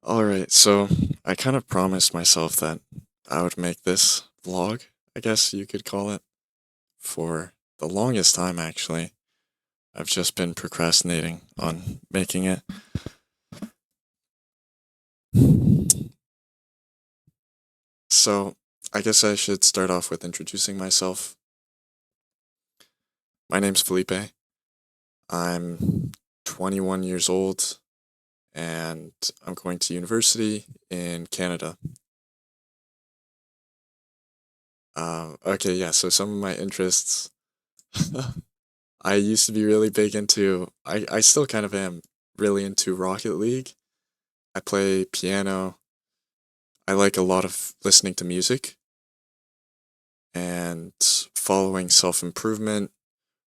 Alright, so I kind of promised myself that I would make this vlog, I guess you could call it, for the longest time actually. I've just been procrastinating on making it. So, I guess I should start off with introducing myself. My name's Felipe. I'm 21 years old and I'm going to university in Canada. Okay, yeah, so some of my interests. I used to be really big into, I still kind of am really into Rocket League. I play piano. I like a lot of listening to music and following self improvement.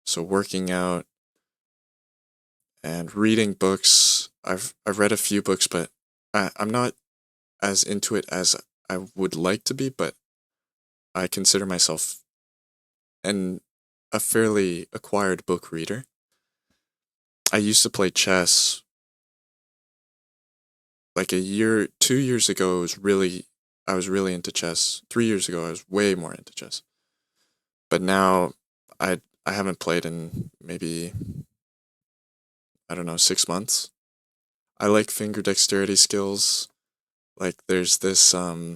So working out and reading books. I've read a few books, but I'm not as into it as I would like to be, but I consider myself an a fairly acquired book reader. I used to play chess like 2 years ago. I was really into chess. 3 years ago, I was way more into chess. But now, I haven't played in maybe, I don't know, 6 months. I like finger dexterity skills. Like there's this I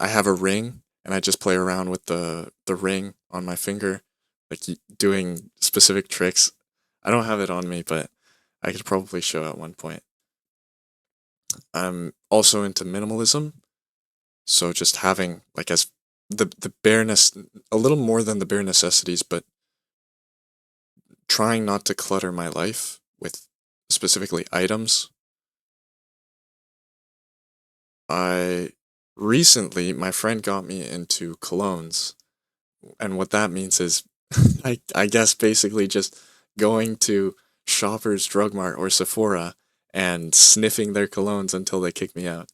have a ring and I just play around with the ring on my finger, like doing specific tricks. I don't have it on me, but I could probably show at one point. I'm also into minimalism, so just having like as the bareness, a little more than the bare necessities, but trying not to clutter my life with specifically items. I recently, my friend got me into colognes, and what that means is, I guess basically just going to Shoppers Drug Mart or Sephora and sniffing their colognes until they kick me out.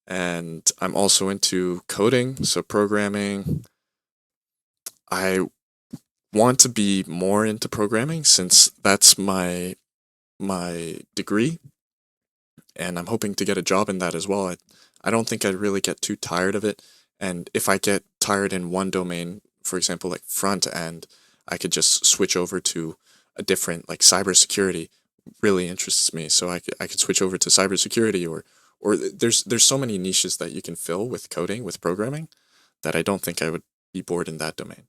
And I'm also into coding, so programming. I want to be more into programming since that's my degree, and I'm hoping to get a job in that as well. I don't think I'd really get too tired of it. And if I get tired in one domain, for example, like front end, I could just switch over to a different, like cybersecurity really interests me. So I could switch over to cybersecurity, or there's so many niches that you can fill with coding, with programming, that I don't think I would be bored in that domain.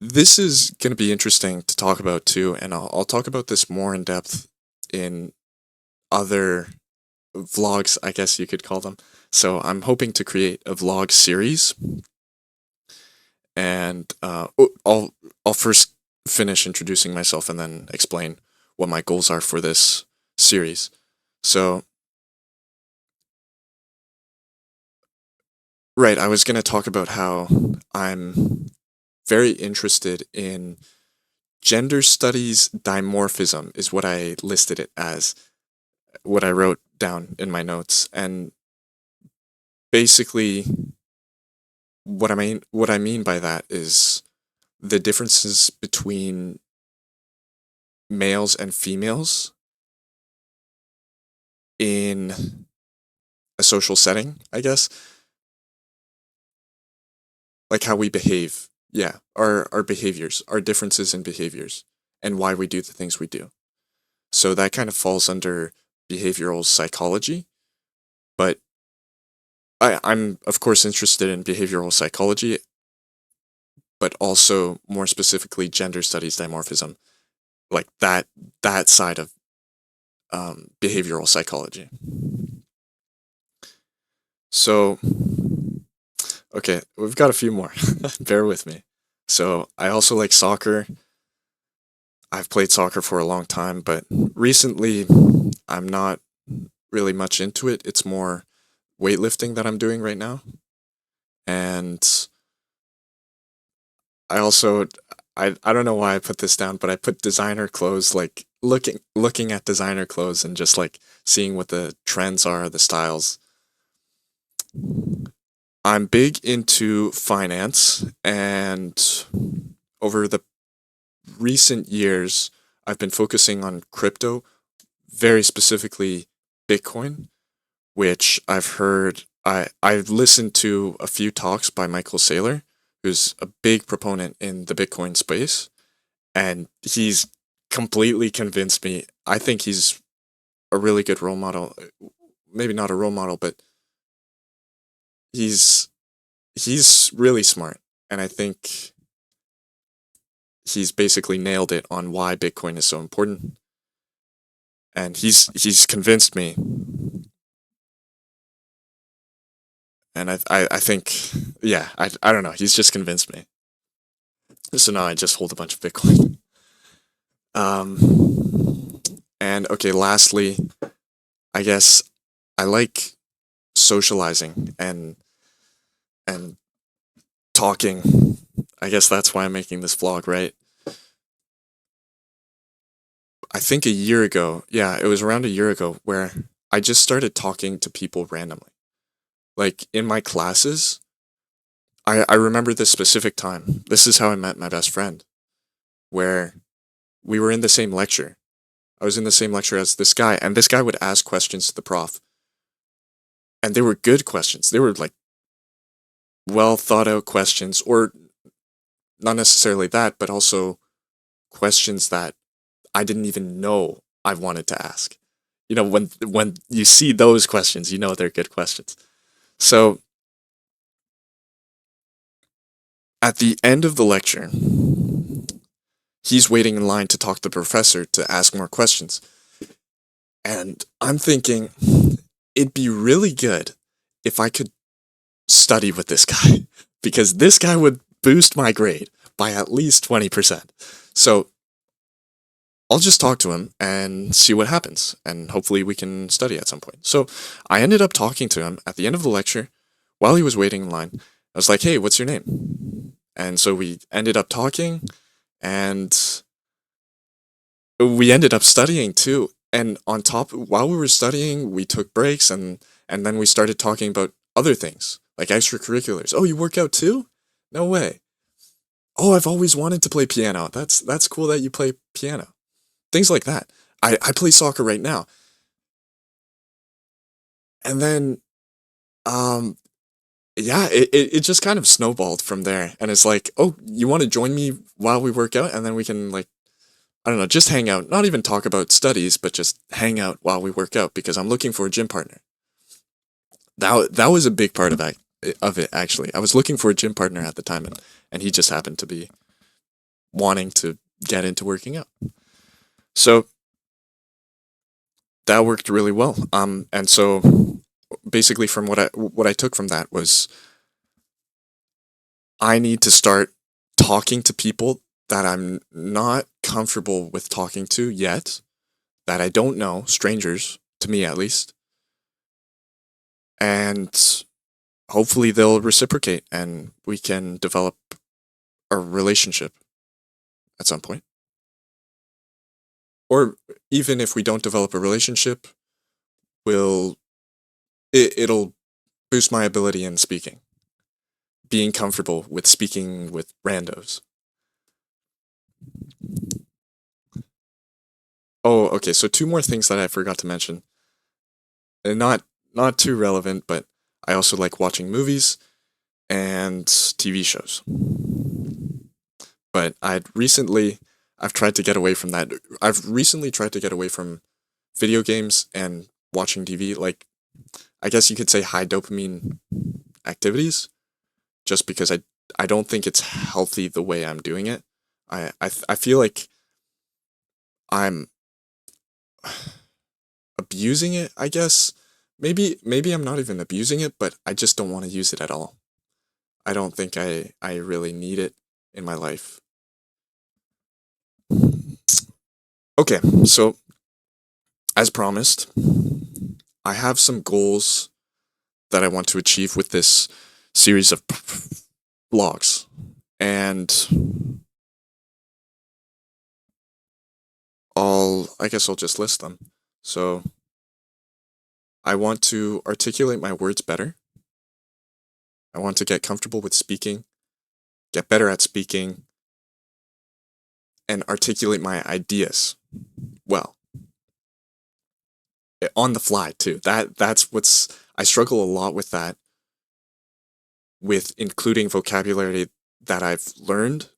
This is going to be interesting to talk about too, and I'll talk about this more in depth in other vlogs, I guess you could call them. So I'm hoping to create a vlog series, and I'll first finish introducing myself and then explain what my goals are for this series. So, right, I was going to talk about how I'm very interested in gender studies dimorphism, is what I listed it as, what I wrote down in my notes. And basically, what I mean by that is the differences between males and females in a social setting, I guess, like how we behave. Yeah, our behaviors, our differences in behaviors, and why we do the things we do. So that kind of falls under behavioral psychology, but I'm of course interested in behavioral psychology, but also more specifically gender studies dimorphism, like that side of behavioral psychology. So, okay, we've got a few more. Bear with me. So, I also like soccer. I've played soccer for a long time, but recently I'm not really much into it. It's more weightlifting that I'm doing right now. And I also I don't know why I put this down, but I put designer clothes, like looking at designer clothes and just like seeing what the trends are, the styles. I'm big into finance, and over the recent years I've been focusing on crypto very specifically Bitcoin, which I've heard. I've listened to a few talks by Michael Saylor, who's a big proponent in the Bitcoin space, and he's completely convinced me. I think he's a really good role model. Maybe not a role model, but he's he's really smart, and I think he's basically nailed it on why Bitcoin is so important. And he's convinced me, and I think, yeah, I don't know, he's just convinced me. So now I just hold a bunch of Bitcoin. And okay, lastly, I guess I like socializing and talking. I guess that's why I'm making this vlog, right? I think a year ago, yeah, it was around a year ago where I just started talking to people randomly. Like in my classes, I remember this specific time. This is how I met my best friend, where we were in the same lecture. I was in the same lecture as this guy, and this guy would ask questions to the prof, and they were good questions. They were like well thought out questions, or not necessarily that, but also questions that I didn't even know I wanted to ask. You know, when you see those questions, you know they're good questions. So at the end of the lecture, he's waiting in line to talk to the professor to ask more questions. And I'm thinking it'd be really good if I could study with this guy because this guy would boost my grade by at least 20%. So I'll just talk to him and see what happens, and hopefully we can study at some point. So I ended up talking to him at the end of the lecture while he was waiting in line. I was like, hey, what's your name? And so we ended up talking, and we ended up studying too. And on top, while we were studying, we took breaks, and then we started talking about other things like extracurriculars. Oh, you work out too? No way. Oh, I've always wanted to play piano. That's cool that you play piano. Things like that. I play soccer right now. And then um yeah, it just kind of snowballed from there. And it's like, oh, you want to join me while we work out? And then we can like, I don't know, just hang out. Not even talk about studies, but just hang out while we work out because I'm looking for a gym partner. That was a big part of it actually. I was looking for a gym partner at the time, and he just happened to be wanting to get into working out. So that worked really well. And so basically from what I took from that was I need to start talking to people that I'm not comfortable with talking to yet, that I don't know, strangers to me at least, and hopefully they'll reciprocate and we can develop a relationship at some point. Or even if we don't develop a relationship, will it'll boost my ability in speaking, being comfortable with speaking with randos. Oh, okay. So two more things that I forgot to mention. And not too relevant, but I also like watching movies and TV shows. But I've tried to get away from that. I've recently tried to get away from video games and watching TV, like I guess you could say high dopamine activities, just because I don't think it's healthy the way I'm doing it. I feel like I'm abusing it, I guess. Maybe I'm not even abusing it, but I just don't want to use it at all. I don't think I really need it in my life. Okay, so as promised, I have some goals that I want to achieve with this series of vlogs. And I guess I'll just list them. So I want to articulate my words better. I want to get comfortable with speaking, get better at speaking, and articulate my ideas well. on the fly too. That's what's I struggle a lot with that, with including vocabulary that I've learned,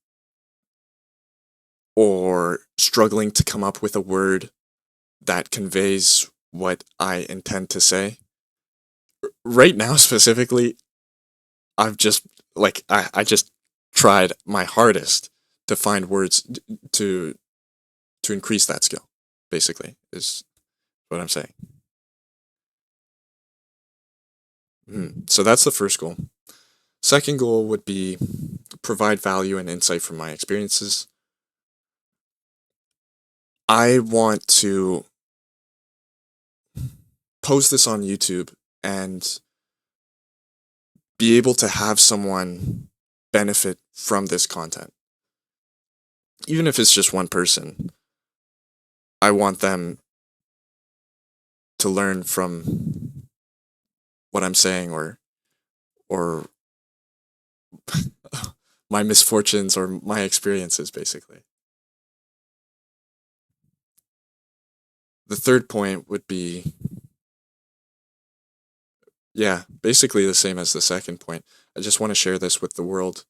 or struggling to come up with a word that conveys what I intend to say. Right now specifically, I've just I just tried my hardest to find words to to increase that skill, basically, is what I'm saying. So that's the first goal. Second goal would be provide value and insight from my experiences. I want to post this on YouTube and be able to have someone benefit from this content. Even if it's just one person, I want them to learn from what I'm saying, or my misfortunes or my experiences, basically. The third point would be, yeah, basically the same as the second point. I just want to share this with the world.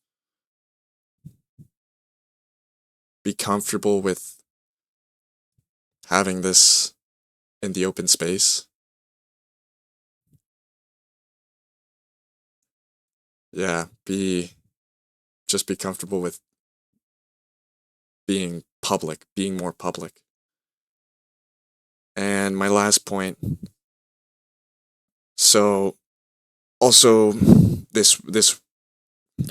Be comfortable with having this in the open space. Yeah, be comfortable with being public, being more public. And my last point, so also this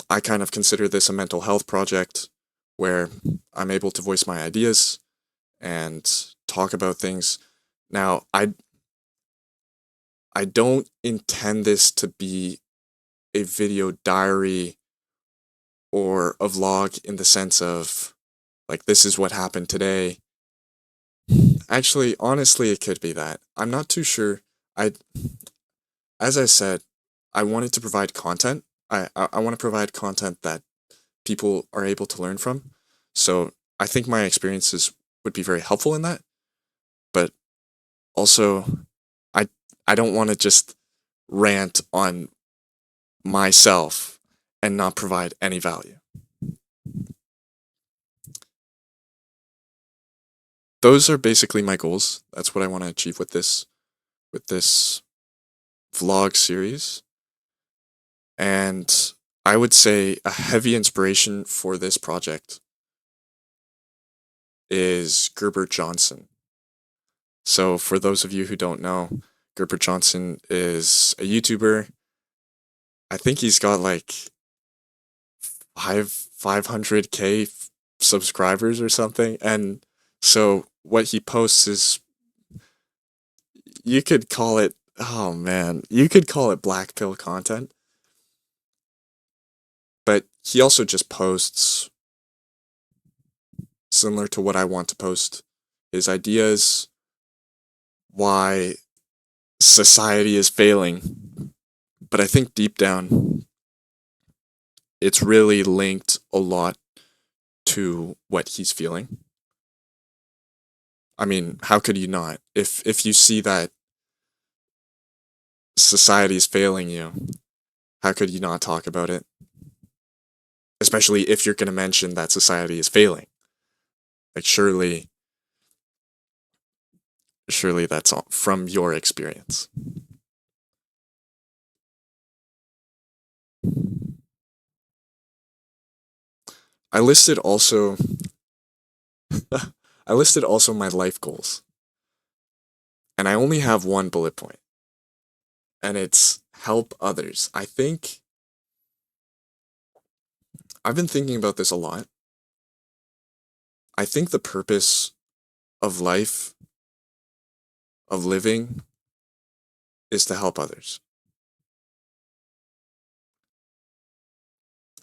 I kind of consider this a mental health project where I'm able to voice my ideas and talk about things. Now, I don't intend this to be a video diary or a vlog in the sense of like this is what happened today. Actually, honestly, it could be that. I'm not too sure. I As I said, I wanted to provide content. I want to provide content that people are able to learn from. So I think my experiences would be very helpful in that. But also, I I don't want to just rant on myself and not provide any value. Those are basically my goals. That's what I want to achieve with this vlog series. And I would say a heavy inspiration for this project is Gerbert Johnson. So for those of you who don't know, Gerbert Johnson is a YouTuber. I think he's got like 500K subscribers or something. And so what he posts is, you could call it, oh man, you could call it black pill content. But he also just posts similar to what I want to post, his ideas, why society is failing. But I think deep down, it's really linked a lot to what he's feeling. I mean, how could you not? If you see that society is failing you, how could you not talk about it? Especially if you're going to mention that society is failing. Like surely that's all from your experience. I listed also I listed also my life goals. And I only have one bullet point. And it's help others. I think I've been thinking about this a lot. I think the purpose of life, of living, is to help others.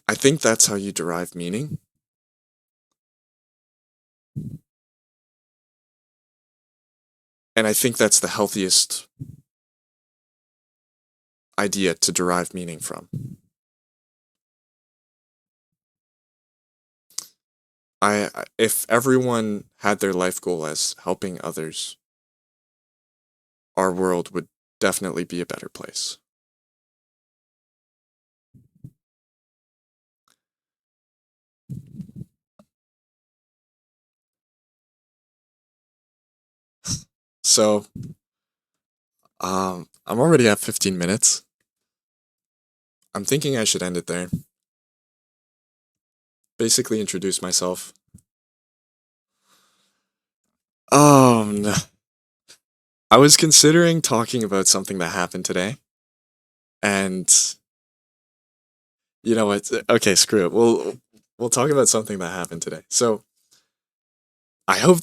I think that's how you derive meaning. And I think that's the healthiest idea to derive meaning from. If everyone had their life goal as helping others, our world would definitely be a better place. So, I'm already at 15 minutes. I'm thinking I should end it there. Basically, introduce myself. No. I was considering talking about something that happened today, and you know what? Okay, screw it. We'll talk about something that happened today. So, I hope